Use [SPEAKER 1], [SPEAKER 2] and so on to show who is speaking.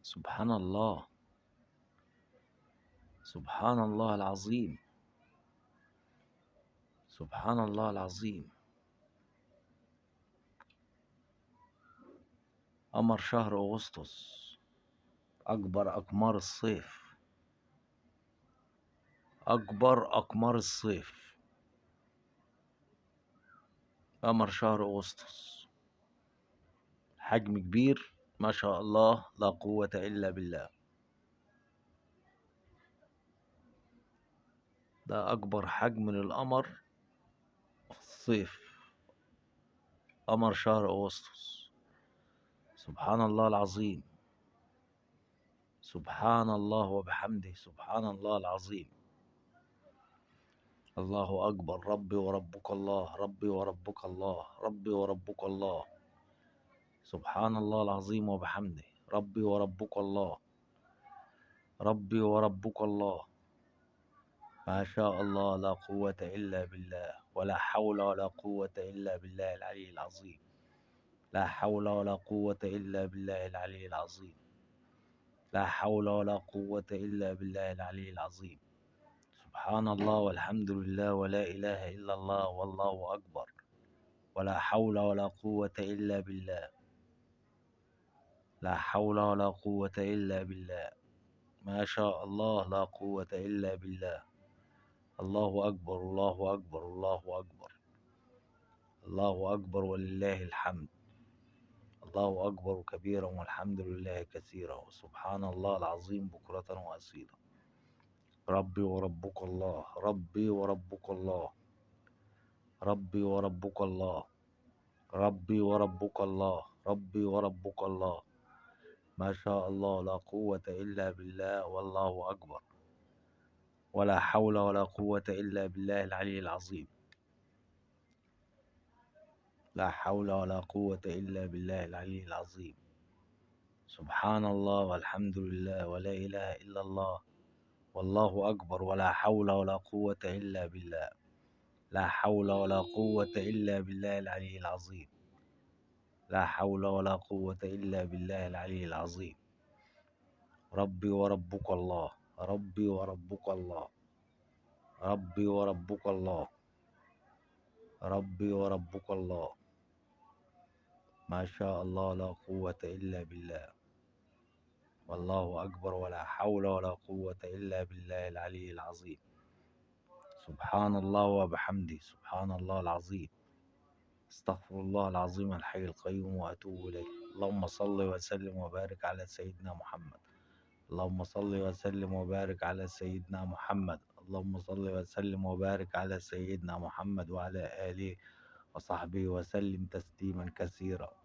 [SPEAKER 1] سبحان الله. سبحان الله العظيم. سبحان الله العظيم. قمر شهر أغسطس، أكبر أقمار الصيف. أكبر أقمار الصيف قمر شهر أغسطس. حجم كبير ما شاء الله، لا قوة إلا بالله. ده أكبر حجم للقمر في الصيف، قمر شهر أغسطس. سبحان الله العظيم. سبحان الله وبحمده، سبحان الله العظيم. الله أكبر. ربي وربك الله، ربي وربك الله، ربي وربك الله. سبحان الله العظيم وبحمده. ربي وربك الله، ربي وربك الله. ما شاء الله، لا قوة إلا بالله، ولا حول ولا قوة إلا بالله العلي العظيم. لا حول ولا قوة إلا بالله العلي العظيم. لا حول ولا قوة إلا بالله العلي العظيم. سبحان الله والحمد لله ولا إله إلا الله والله أكبر، ولا حول ولا قوة إلا بالله. لا حول ولا قوة إلا بالله. ما شاء الله، لا قوة إلا بالله. الله أكبر، الله أكبر، الله أكبر. الله أكبر ولله الحمد. الله أكبر كبيرا والحمد لله كثيرا، وسبحان الله العظيم بكرة وأصيلا. ربي وربك الله، ربي وربك الله، ربي وربك الله، ربي وربك الله، ربي وربك الله. ما شاء الله، لا قوة إلا بالله والله أكبر، ولا حول ولا قوة إلا بالله العلي العظيم. لا حول ولا قوة إلا بالله العلي العظيم. سبحان الله والحمد لله ولا إله إلا الله والله أكبر، ولا حول ولا قوة إلا بالله. لا حول ولا قوة إلا بالله العلي العظيم. لا حول ولا قوة إلا بالله العلي العظيم. ربي وربك الله، ربي وربك الله، ربي وربك الله، ربي وربك الله. ما شاء الله، لا قوة إلا بالله، والله أكبر، ولا حول ولا قوة إلا بالله العلي العظيم. سبحان الله وبحمده، سبحان الله العظيم. استغفر الله العظيم الحي القيوم وأتوب إليه. اللهم صل وسلم وبارك على سيدنا محمد. اللهم صل وسلم وبارك على سيدنا محمد. اللهم صل وسلم وبارك على سيدنا محمد وعلى آله وصحبه وسلم تسليما كثيرا.